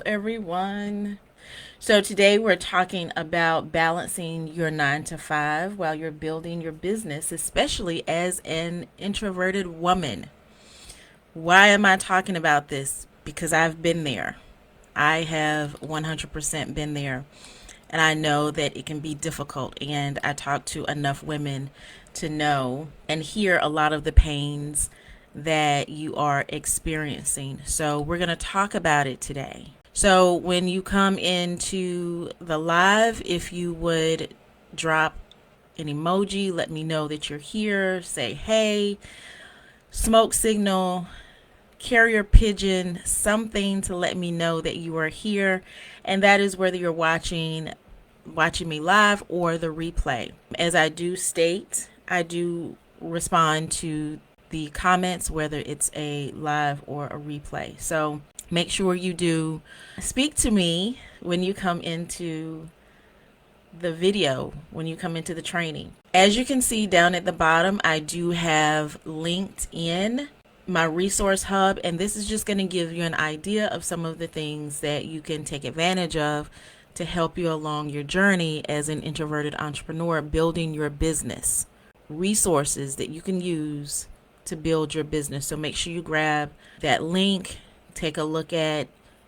everyone. So today we're talking about balancing your 9 to 5 while you're building your business, especially as an introverted woman. Why am I talking about this? Because I've been there. I have 100% been there. And I know that it can be difficult. And I talk to enough women to know and hear a lot of the pains that you are experiencing. So we're going to talk about it today. So when you come into the live, if you would drop an emoji, let me know that you're here. Say hey, smoke signal, carrier pigeon, something to let me know that you are here. And that is whether you're watching me live or the replay. As I do state, I do respond to the comments, whether it's a live or a replay. So make sure you do speak to me when you come into the video, when you come into the training. As you can see down at the bottom, I do have linked in my resource hub, and this is just going to give you an idea of some of the things that you can take advantage of to help you along your journey as an introverted entrepreneur building your business. Resources that you can use to build your business. So make sure you grab that link, take a look at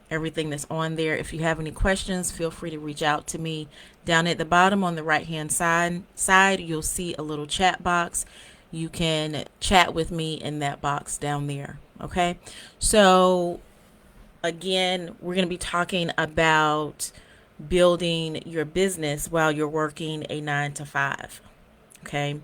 everything that's on there. If you have any questions, feel free to reach out to me. Down at the bottom on the right hand side, you'll see a little chat box. You can chat with me in that box down there. Okay. So again, we're going to be talking about building your business while you're working a 9 to 5. Okay.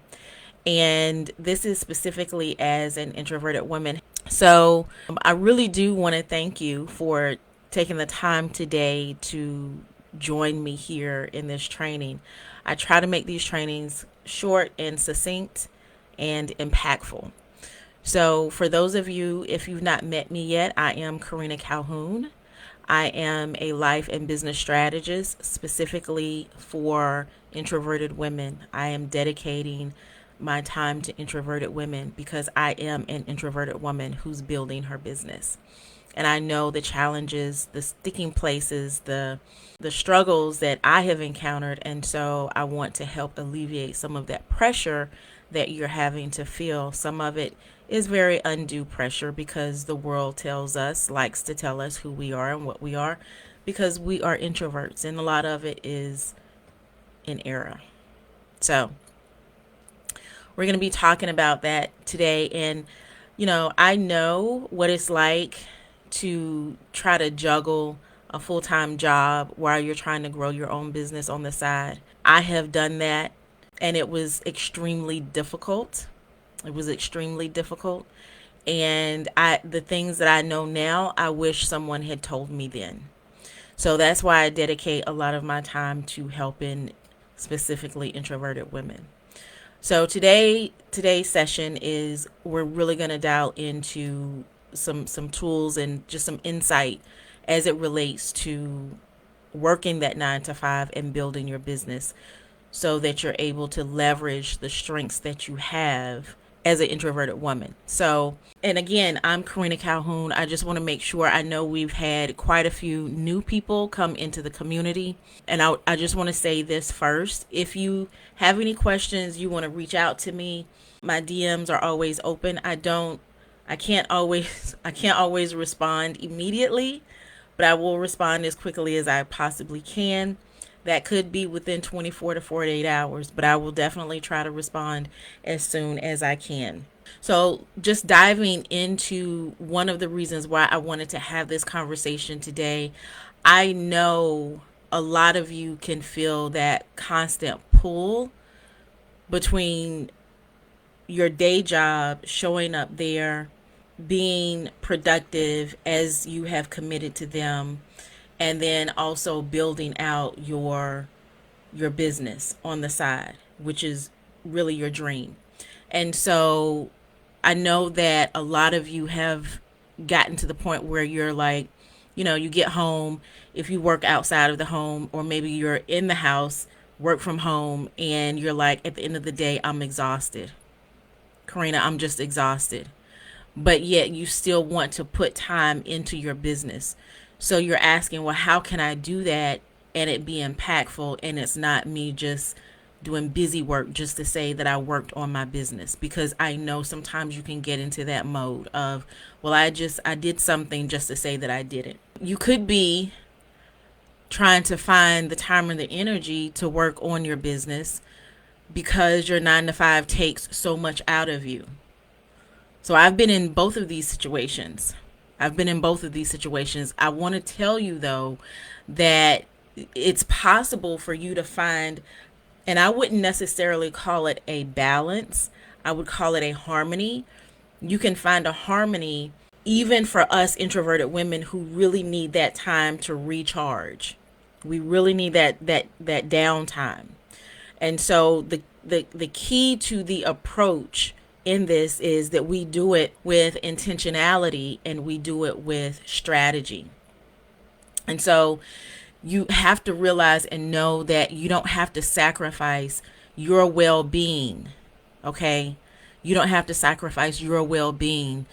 And this is specifically as an introverted woman. So I really do want to thank you for taking the time today to join me here in this training. I try to make these trainings short and succinct and impactful. So for those of you, if you've not met me yet, I am 𝐤𝐲𝐫𝐢. I am a life and business strategist specifically for introverted women. I am dedicating my time to introverted women because I am an introverted woman who's building her business. And I know the challenges, the sticking places, the struggles that I have encountered. And so I want to help alleviate some of that pressure that you're having to feel. Some of it is very undue pressure because the world likes to tell us who we are and what we are because we are introverts. And a lot of it is in error. So we're going to be talking about that today. And, I know what it's like to try to juggle a full-time job while you're trying to grow your own business on the side. I have done that, and it was extremely difficult. And the things that I know now, I wish someone had told me then. So that's why I dedicate a lot of my time to helping specifically introverted women. So today's session is we're really going to dial into some tools and just some insight as it relates to working that 9 to 5 and building your business so that you're able to leverage the strengths that you have as an introverted woman. So, and again, I'm 𝐤𝐲𝐫𝐢. I just want to make sure, I know we've had quite a few new people come into the community. And I just want to say this first. If you have any questions, you want to reach out to me, my DMs are always open. I can't always respond immediately, but I will respond as quickly as I possibly can. That could be within 24 to 48 hours, but I will definitely try to respond as soon as I can. So just diving into one of the reasons why I wanted to have this conversation today, I know a lot of you can feel that constant pull between your day job, showing up there, being productive as you have committed to them, and then also building out your business on the side, which is really your dream. And so I know that a lot of you have gotten to the point where you're like, you get home, if you work outside of the home, or maybe you're in the house, work from home, and you're like, at the end of the day, I'm exhausted. Karina, I'm just exhausted. But yet you still want to put time into your business. So you're asking, well, how can I do that and it be impactful, and it's not me just doing busy work just to say that I worked on my business? Because I know sometimes you can get into that mode of, well, I did something just to say that I did it. You could be trying to find the time and the energy to work on your business because your 9 to 5 takes so much out of you. So I've been in both of these situations. I want to tell you, though, that it's possible for you to find, and I wouldn't necessarily call it a balance, I would call it a harmony. You can find a harmony even for us introverted women who really need that time to recharge. We really need that downtime. And so the key to the approach in this is that we do it with intentionality and we do it with strategy. And so you have to realize and know that you don't have to sacrifice your well-being, okay? You don't have to sacrifice your well-being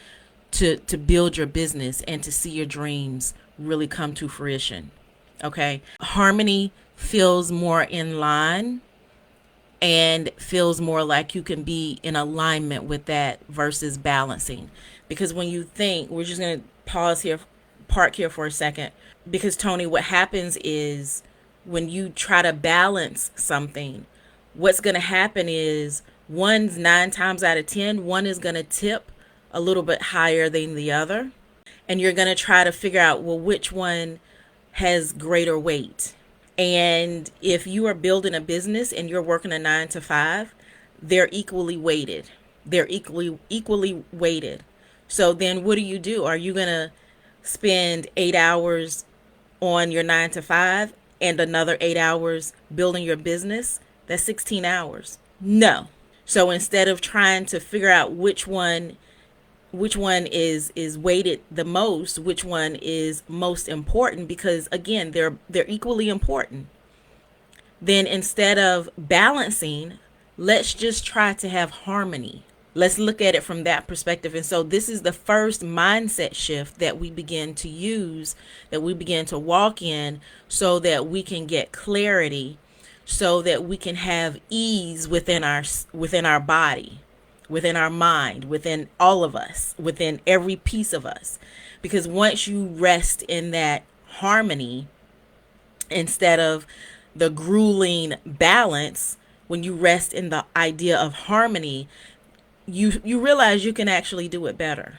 to build your business and to see your dreams really come to fruition, okay? Harmony feels more in line and feels more like you can be in alignment with that versus balancing. Because when you think, we're just going to park here for a second. Because, Tony, what happens is when you try to balance something, what's going to happen is 9 times out of 10, one is going to tip a little bit higher than the other. And you're going to try to figure out, well, which one has greater weight. And if you are building a business and you're working a 9 to 5, they're equally weighted. Equally weighted. So then what do? Are you going to spend 8 hours on your 9 to 5 and another 8 hours building your business? That's 16 hours. No. So instead of trying to figure out which one is weighted the most, which one is most important, because again, they're equally important, then instead of balancing, let's just try to have harmony. Let's look at it from that perspective. And so this is the first mindset shift that we begin to use, that we begin to walk in, so that we can get clarity, so that we can have ease within our body, within our mind, within all of us, within every piece of us. Because once you rest in that harmony instead of the grueling balance, when you rest in the idea of harmony, you realize you can actually do it better.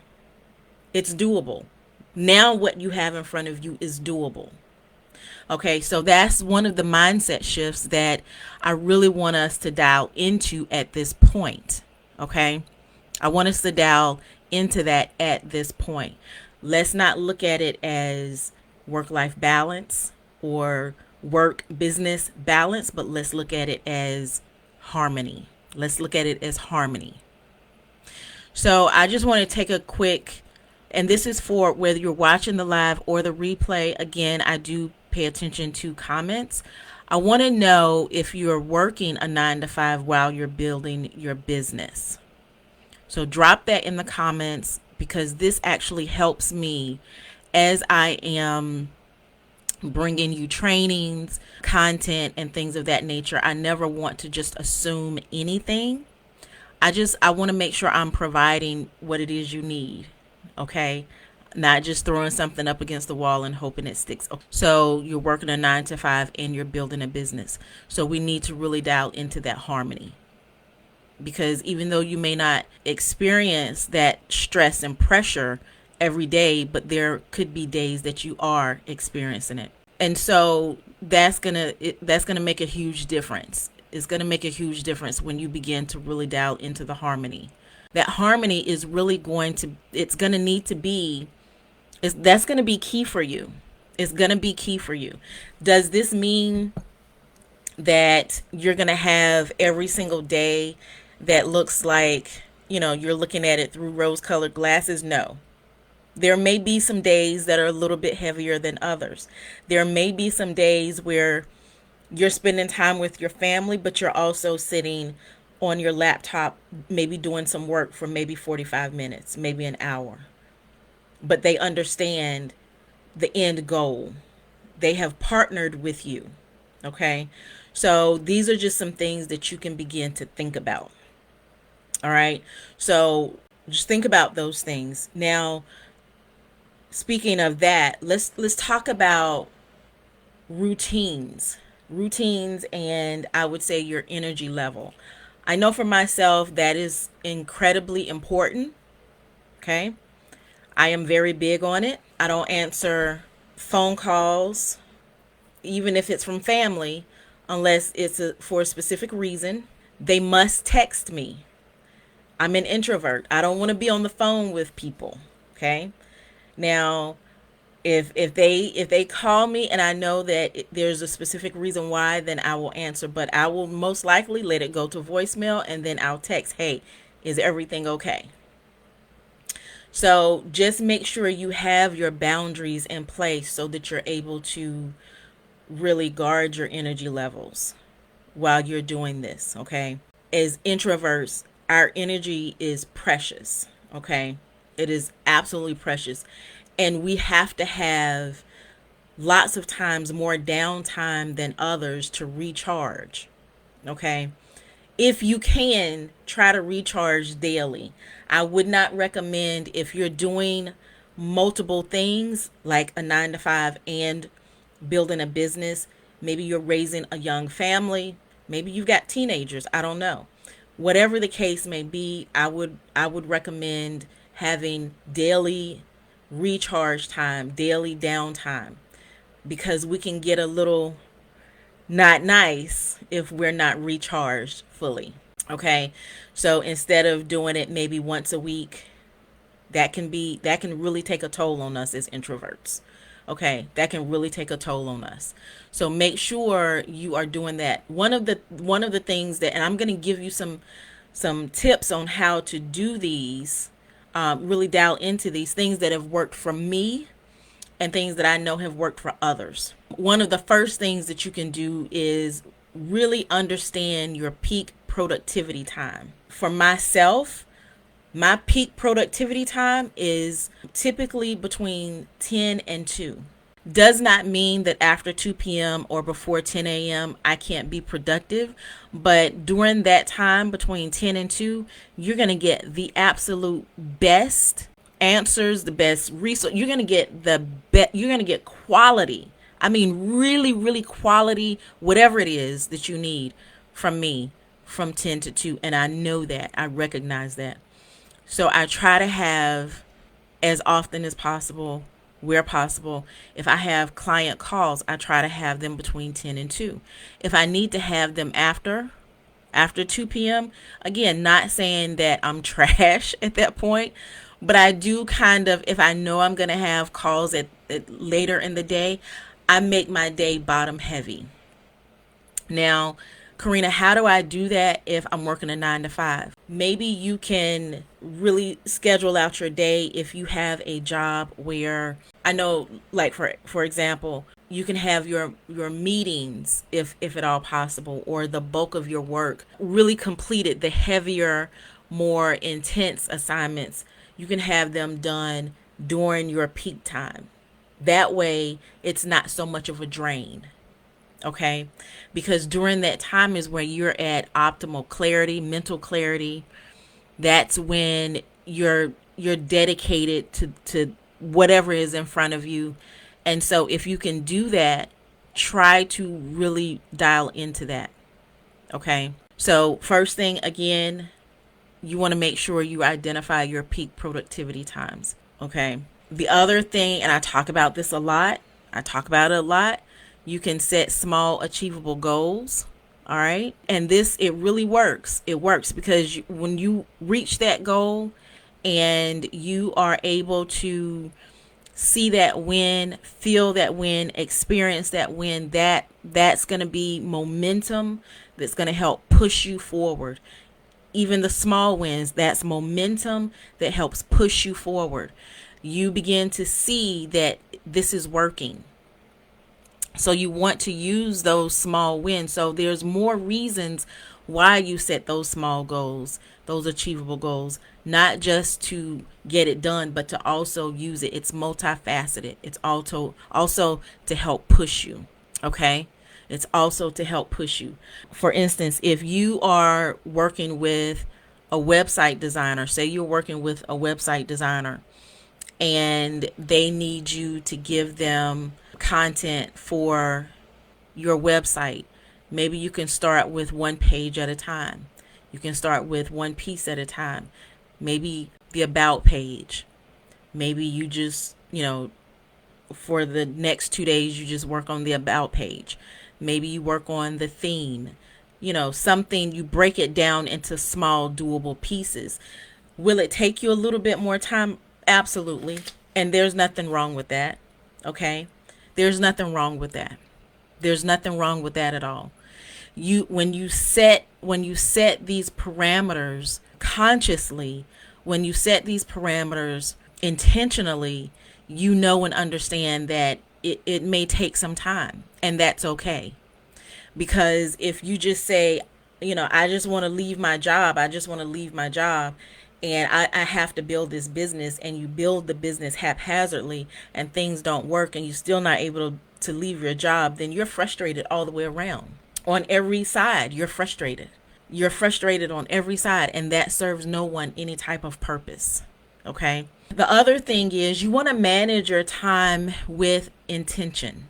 It's doable. Now what you have in front of you is doable. Okay, so that's one of the mindset shifts that I really want us to dial into at this point. Okay, I want us to dial into that at this point. Let's not look at it as work-life balance or work-business balance, but let's look at it as harmony. Let's look at it as harmony. So I just want to take a quick, and this is for whether you're watching the live or the replay. Again, I do pay attention to comments. I want to know if you're working a 9 to 5 while you're building your business. So drop that in the comments, because this actually helps me as I am bringing you trainings, content, and things of that nature. I never want to just assume anything. I want to make sure I'm providing what it is you need. Okay. Not just throwing something up against the wall and hoping it sticks. So you're working a 9 to 5 and you're building a business. So we need to really dial into that harmony. Because even though you may not experience that stress and pressure every day, but there could be days that you are experiencing it. And so that's gonna make a huge difference. It's gonna make a huge difference when you begin to really dial into the harmony. That harmony is really that's gonna be key for you. It's gonna be key for you. Does this mean that you're gonna have every single day that looks like, you're looking at it through rose-colored glasses? No. There may be some days that are a little bit heavier than others. There may be some days where you're spending time with your family, but you're also sitting on your laptop, maybe doing some work for maybe 45 minutes, maybe an hour. But they understand the end goal. They have partnered with you. Okay. So these are just some things that you can begin to think about. All right. So just think about those things. Now, speaking of that, let's talk about routines. Routines, and I would say your energy level. I know for myself that is incredibly important. Okay. I am very big on it. I don't answer phone calls, even if it's from family, unless it's for a specific reason. They must text me. I'm an introvert. I don't want to be on the phone with people. Okay. Now, if they call me and I know that there's a specific reason why, then I will answer. But I will most likely let it go to voicemail, and then I'll text, "Hey, is everything okay?" So just make sure you have your boundaries in place so that you're able to really guard your energy levels while you're doing this. Okay. As introverts, our energy is precious. Okay. It is absolutely precious. And we have to have lots of times more downtime than others to recharge. Okay. If you can, try to recharge daily. I would not recommend, if you're doing multiple things like a 9 to 5 and building a business, maybe you're raising a young family, maybe you've got teenagers, I don't know. Whatever the case may be, I would recommend having daily recharge time, daily downtime, because we can get a little not nice if we're not recharged fully. Okay. So instead of doing it maybe once a week, that can really take a toll on us as introverts. Okay, that can really take a toll on us. So make sure you are doing that. One of the things that, and I'm going to give you some tips on how to do these, really dial into these things that have worked for me and things that I know have worked for others. One of the first things that you can do is really understand your peak productivity time. For myself, my peak productivity time is typically between 10 and 2. Does not mean that after 2 p.m. or before 10 a.m. I can't be productive, but during that time between 10 and 2, you're going to get the absolute best answers, the best resource. You're going to get you're going to get quality. I mean, really, really quality, whatever it is that you need from me from 10 to 2. And I know that. I recognize that. So I try to have, as often as possible, where possible, if I have client calls, I try to have them between 10 and 2. If I need to have them after 2 p.m., again, not saying that I'm trash at that point, but I do kind of, if I know I'm going to have calls at later in the day, I make my day bottom heavy. Now, Karina, how do I do that if I'm working a 9 to 5? Maybe you can really schedule out your day if you have a job where, I know, like for example, you can have your meetings, if at all possible, or the bulk of your work really completed, the heavier, more intense assignments, you can have them done during your peak time. That way it's not so much of a drain. Okay. Because during that time is where you're at optimal clarity, mental clarity. That's when you're dedicated to whatever is in front of you. And so if you can do that, try to really dial into that. Okay. So first thing, again, you want to make sure you identify your peak productivity times. Okay. The other thing, and I talk about this a lot, you can set small achievable goals. All right. And this, it really works. It works because when you reach that goal and you are able to see that win, feel that win, experience that win, that's going to be momentum that's going to help push you forward. Even the small wins, that's momentum that helps push you forward. You begin to see that this is working. So you want to use those small wins. So there's more reasons why you set those small goals, those achievable goals, not just to get it done, but to also use it. It's multifaceted. It's also to help push you. Okay? It's also to help push you. For instance, if you are working with a website designer, say you're working with a website designer and they need you to give them content for your website. Maybe you can start with one page at a time. You can start with one piece at a time. Maybe the about page. Maybe you just, for the next 2 days, you just work on the about page. Maybe you work on the theme. Something, you break it down into small, doable pieces. Will it take you a little bit more time? Absolutely. And there's nothing wrong with that. Okay? There's nothing wrong with that. There's nothing wrong with that at all. When you set these parameters consciously, when you set these parameters intentionally, you know and understand that it may take some time, and that's okay. Because if you just say, I just want to leave my job, and I have to build this business, and you build the business haphazardly and things don't work and you're still not able to leave your job, then you're frustrated all the way around. On every side, you're frustrated. You're frustrated on every side, and that serves no one any type of purpose. Okay? The other thing is you want to manage your time with intention.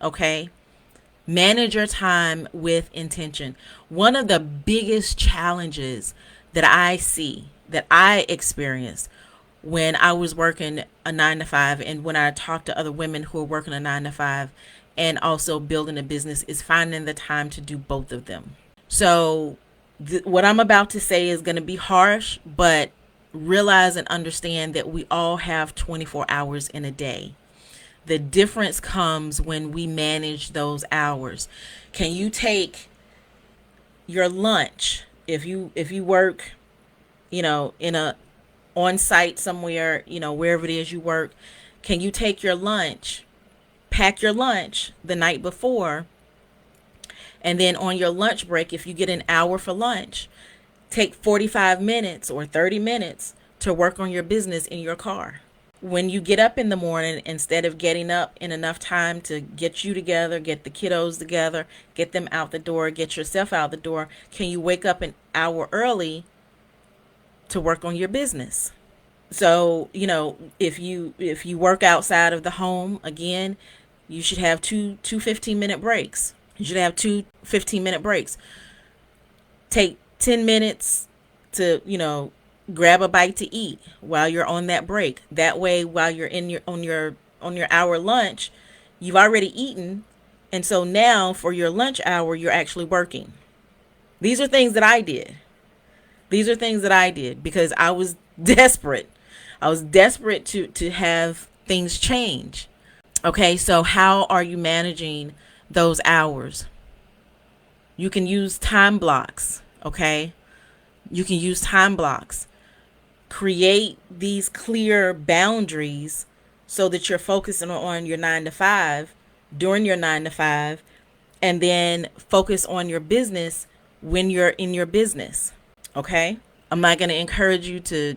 Okay? Manage your time with intention. One of the biggest challenges that I see, that I experienced when I was working a 9 to 5, and when I talk to other women who are working a 9 to 5 and also building a business, is finding the time to do both of them. So what I'm about to say is going to be harsh, but realize and understand that we all have 24 hours in a day. The difference comes when we manage those hours. Can you take your lunch if you work, in a on site somewhere, wherever it is you work? Can you take your lunch, pack your lunch the night before, and then on your lunch break, if you get an hour for lunch, take 45 minutes or 30 minutes to work on your business in your car? When you get up in the morning, instead of getting up in enough time to get you together, get the kiddos together, get them out the door, get yourself out the door, can you wake up an hour early to work on your business? So, if you work outside of the home, again, you should have two 15-minute breaks. You should have two 15-minute breaks. Take 10 minutes to, grab a bite to eat while you're on that break. That way, while you're on your hour lunch, you've already eaten, and so now for your lunch hour, you're actually working. These are things that I did. Because I was desperate. I was desperate to have things change. Okay, so how are you managing those hours? You can use time blocks. Okay, you can use time blocks. Create these clear boundaries so that you're focusing on your 9 to 5 during your 9 to 5, and then focus on your business when you're in your business. Okay? I'm not going to encourage you to,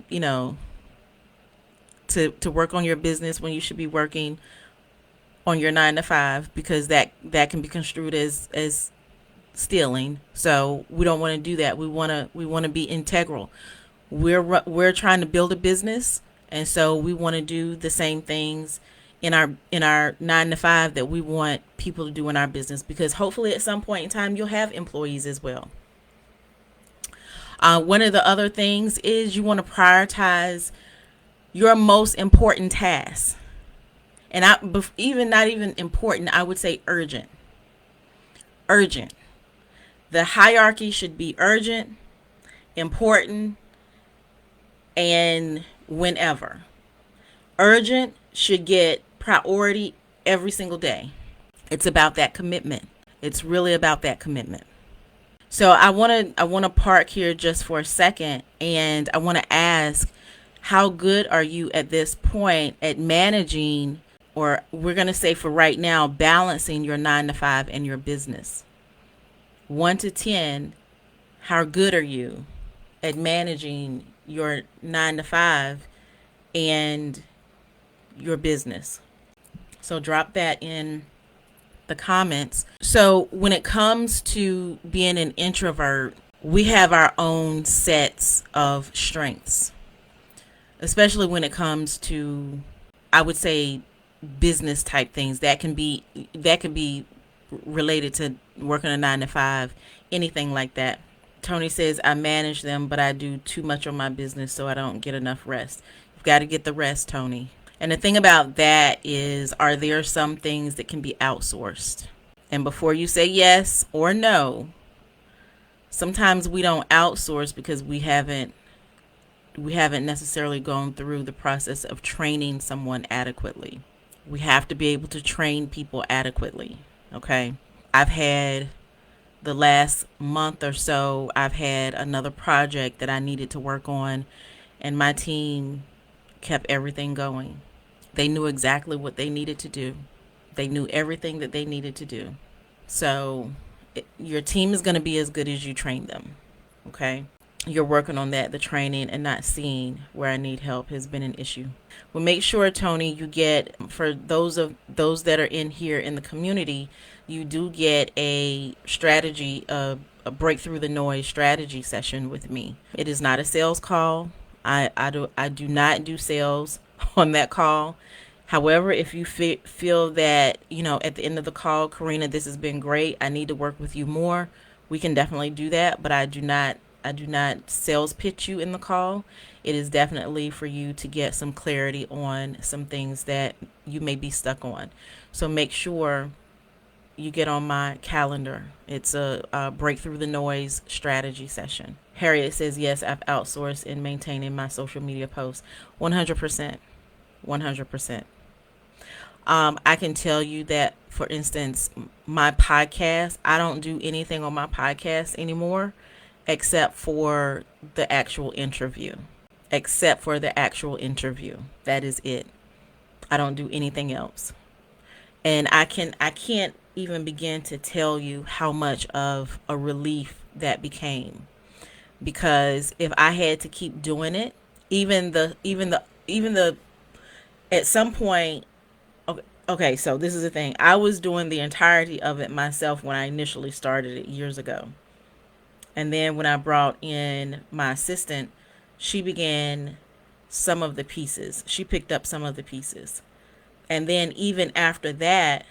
to work on your business when you should be working on your 9 to 5, because that can be construed as stealing. So we don't want to do that. We want to be integral. We're trying to build a business, and so we want to do the same things in our 9 to 5 that we want people to do in our business, because hopefully at some point in time you'll have employees as well. One of the other things is you want to prioritize your most important tasks, and not even important, I would say urgent. The hierarchy should be urgent, important, and whenever. Urgent should get priority every single day. It's about that commitment. It's really about that commitment. So I want to park here just for a second, and I want to ask, how good are you at this point at managing, or we're going to say for right now, balancing your 9 to 5 and your business? 1 to 10, How good are you at managing your 9 to 5 and your business? So drop that in the comments. So when it comes to being an introvert, we have our own sets of strengths, especially when it comes to, I would say, business type things that can be related to working a 9 to 5, anything like that. Tony says, I manage them, but I do too much on my business, so I don't get enough rest. You've got to get the rest, Tony. And the thing about that is, are there some things that can be outsourced? And before you say yes or no, sometimes we don't outsource because we haven't necessarily gone through the process of training someone adequately. We have to be able to train people adequately. Okay. I've had the last month or so, I've had another project that I needed to work on, and my team kept everything going. They knew exactly what they needed to do. They knew everything that they needed to do. So your team is going to be as good as you train them. Okay. You're working on that. The training and not seeing where I need help has been an issue. Well, make sure, Tony, you get, for those that are in here in the community, you do get a strategy, a break through the noise strategy session with me. It is not a sales call. I do not do sales on that call. However, if you feel that, at the end of the call, Karina, this has been great, I need to work with you more, we can definitely do that. But I do not sales pitch you in the call. It is definitely for you to get some clarity on some things that you may be stuck on. So make sure you get on my calendar. It's a break through the noise strategy session. Harriet says, yes, I've outsourced in maintaining my social media posts. 100%. 100%. I can tell you that, for instance, my podcast, I don't do anything on my podcast anymore except for the actual interview. That is it. I don't do anything else. And I can't even begin to tell you how much of a relief that became. Because if I had to keep doing it, even the at some point, okay, so this is the thing. I was doing the entirety of it myself when I initially started it years ago. And then when I brought in my assistant, she began some of the pieces. She picked up some of the pieces. And then even after that,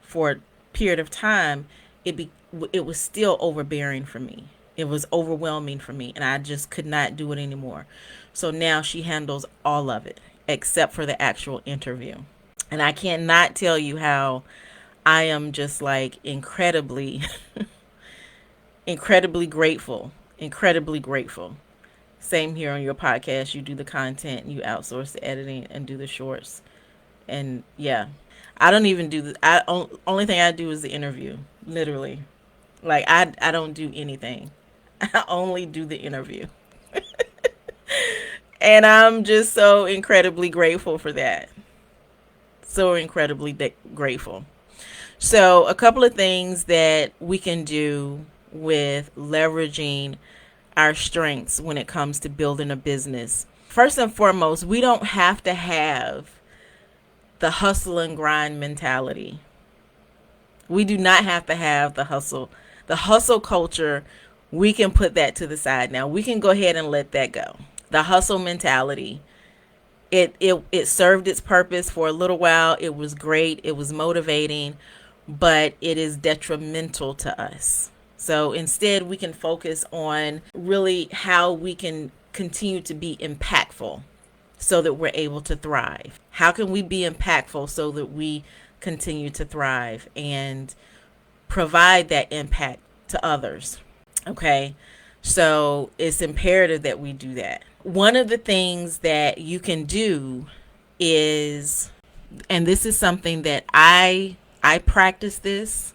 for a period of time, it was still overbearing for me. It was overwhelming for me, and I just could not do it anymore. So now she handles all of it except for the actual interview. And I cannot tell you how I am just like incredibly incredibly grateful. Incredibly grateful. Same here on your podcast. You do the content, you outsource the editing and do the shorts. And yeah, I don't even do only thing I do is the interview, literally. Like I don't do anything. I only do the interview. And I'm just so incredibly grateful for that. So incredibly grateful. So a couple of things that we can do with leveraging our strengths when it comes to building a business. First and foremost, we don't have to have the hustle and grind mentality. We do not have to have the hustle. The hustle culture, we can put that to the side now. We can go ahead and let that go. The hustle mentality, it served its purpose for a little while. It was great. It was motivating, but it is detrimental to us. So instead, we can focus on really how we can continue to be impactful so that we're able to thrive. How can we be impactful so that we continue to thrive and provide that impact to others? Okay, so it's imperative that we do that. One of the things that you can do is, and this is something that I practice this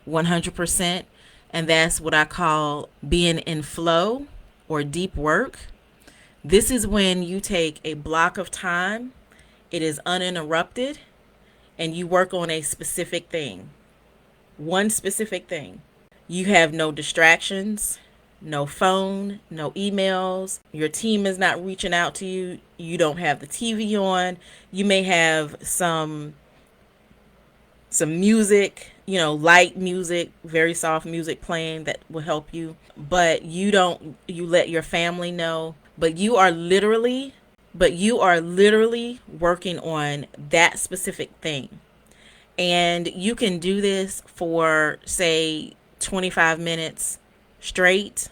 100%, and that's what I call being in flow or deep work. This is when you take a block of time, it is uninterrupted, and you work on a specific thing, one specific thing. You have no distractions. No phone, no emails. Your team is not reaching out to you. You don't have the TV on. You may have some music, light music, very soft music playing that will help you. But you let your family know. But you are literally working on that specific thing. And you can do this for, say, 25 minutes straight.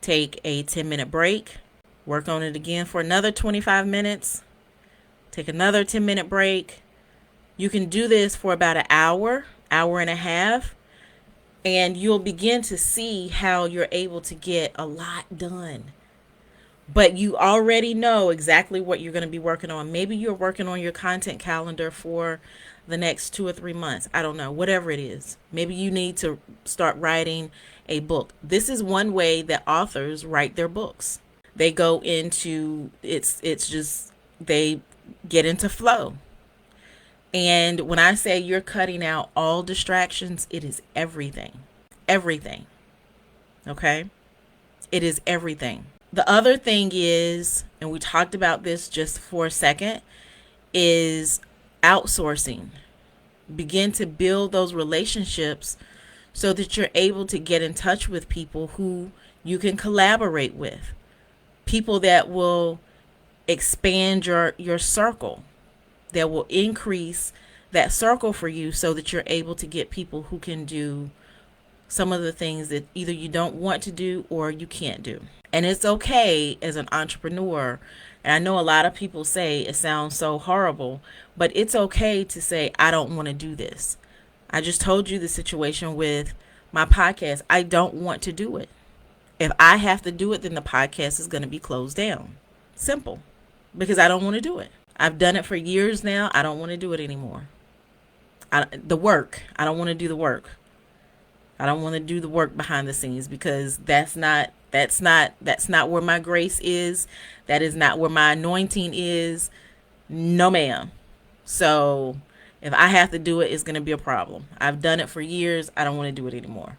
Take a 10-minute break. Work on it again for another 25 minutes. Take another 10-minute break. You can do this for about an hour, hour and a half, and you'll begin to see how you're able to get a lot done. But you already know exactly what you're going to be working on. Maybe you're working on your content calendar for the next 2 or 3 months. I don't know, whatever it is. Maybe you need to start writing a book. This is one way that authors write their books. They go into it's just they get into flow. And when I say you're cutting out all distractions, it is everything. Everything. Okay? It is everything. The other thing is, and we talked about this just for a second, is outsourcing. Begin to build those relationships so that you're able to get in touch with people who you can collaborate with. People that will expand your circle, that will increase that circle for you so that you're able to get people who can do some of the things that either you don't want to do or you can't do. And it's okay as an entrepreneur. And I know a lot of people say it sounds so horrible, but it's okay to say, I don't want to do this. I just told you the situation with my podcast. I don't want to do it. If I have to do it, then the podcast is going to be closed down. Simple. Because I don't want to do it. I've done it for years now. I don't want to do it anymore. I don't want to do the work. I don't want to do the work behind the scenes because that's not where my grace is. That is not where my anointing is. No, ma'am. So if I have to do it, it's going to be a problem. I've done it for years. I don't want to do it anymore.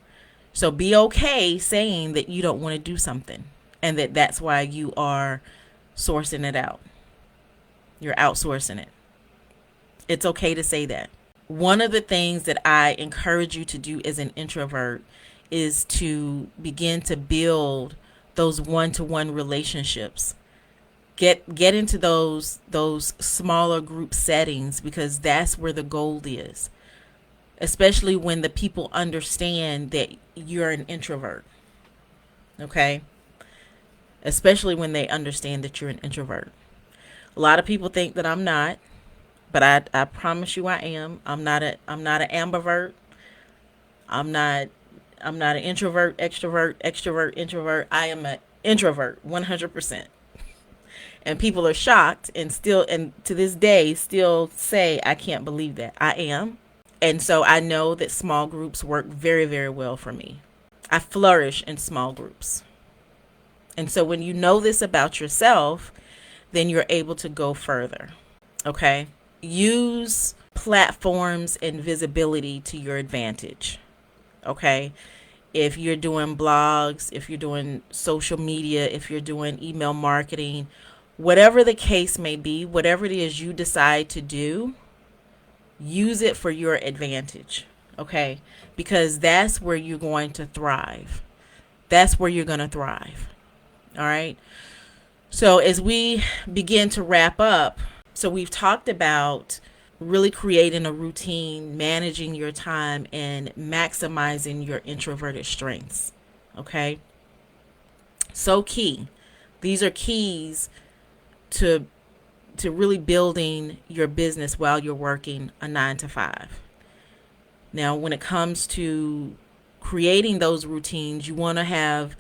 So be okay saying that you don't want to do something and that's why you are sourcing it out. You're outsourcing it. It's okay to say that. One of the things that I encourage you to do as an introvert is to begin to build those one-to-one relationships. Get into those smaller group settings because that's where the gold is. Especially when the people understand that you're an introvert. Okay? Especially when they understand that you're an introvert. A lot of people think that I'm not, but I promise you I am. I'm not an ambivert. I'm not an introvert, extrovert, introvert. I am an introvert, 100%. And people are shocked and to this day still say, I can't believe that. I am. And so I know that small groups work very, very well for me. I flourish in small groups. And so when you know this about yourself, then you're able to go further. Okay? Use platforms and visibility to your advantage. Okay? If you're doing blogs, if you're doing social media, if you're doing email marketing, whatever the case may be, whatever it is you decide to do, use it for your advantage. Okay? Because that's where you're going to thrive. That's where you're going to thrive. All right? So as we begin to wrap up, so we've talked about really creating a routine, managing your time, and maximizing your introverted strengths. Okay? So key. These are keys to really building your business while you're working a 9 to 5. Now, when it comes to creating those routines, you want to have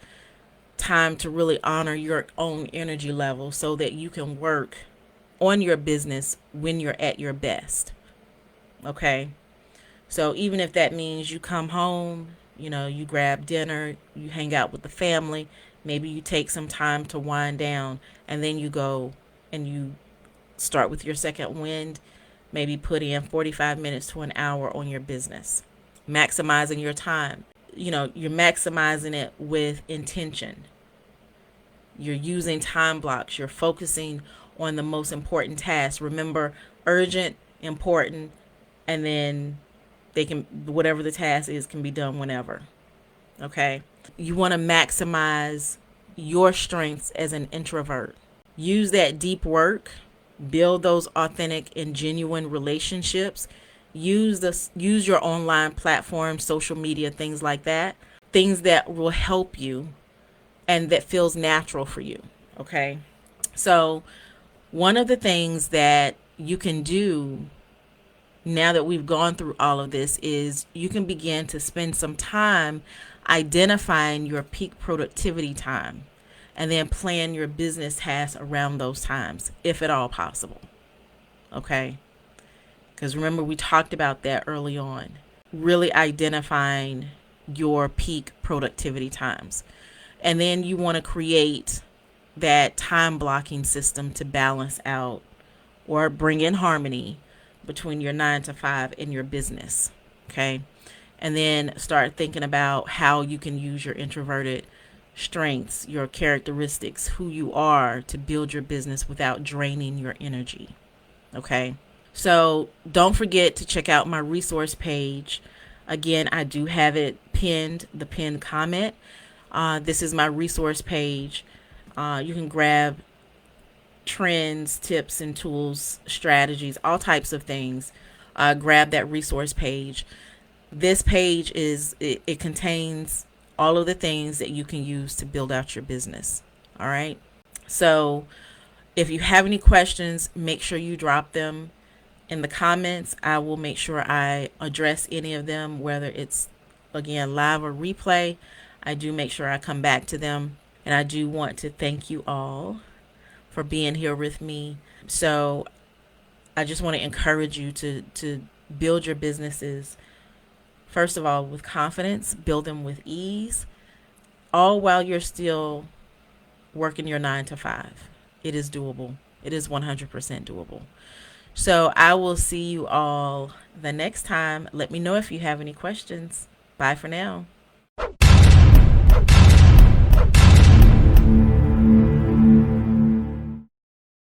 time to really honor your own energy level so that you can work on your business when you're at your best. Okay? So even if that means you come home, you grab dinner, you hang out with the family, maybe you take some time to wind down, and then you go and you start with your second wind, maybe put in 45 minutes to an hour on your business. Maximizing your time. you're maximizing it with intention. You're using time blocks. You're focusing on the most important tasks. Remember, urgent, important, and then whatever the task is can be done whenever. Okay. You want to maximize your strengths as an introvert. Use that deep work, build those authentic and genuine relationships. Use your online platform, social media, things like that. Things that will help you and that feels natural for you. Okay. So, one of the things that you can do now that we've gone through all of this is you can begin to spend some time identifying your peak productivity time and then plan your business tasks around those times, if at all possible. Okay. Because remember, we talked about that early on. Really identifying your peak productivity times. And then you want to create that time blocking system to balance out or bring in harmony between your 9 to 5 and your business. Okay. And then start thinking about how you can use your introverted strengths, your characteristics, who you are to build your business without draining your energy. Okay. So don't forget to check out my resource page. Again, I do have it pinned, the pinned comment. This is my resource page. You can grab trends, tips, and tools, strategies, all types of things. Grab that resource page. This page it contains all of the things that you can use to build out your business. All right. So if you have any questions, make sure you drop them in the comments. I will make sure I address any of them, whether it's, again, live or replay. I do make sure I come back to them. And I do want to thank you all for being here with me. So I just want to encourage you to build your businesses, first of all, with confidence, build them with ease, all while you're still working your 9 to 5. It is doable. It is 100% doable. So I will see you all the next time. Let me know if you have any questions. Bye for now.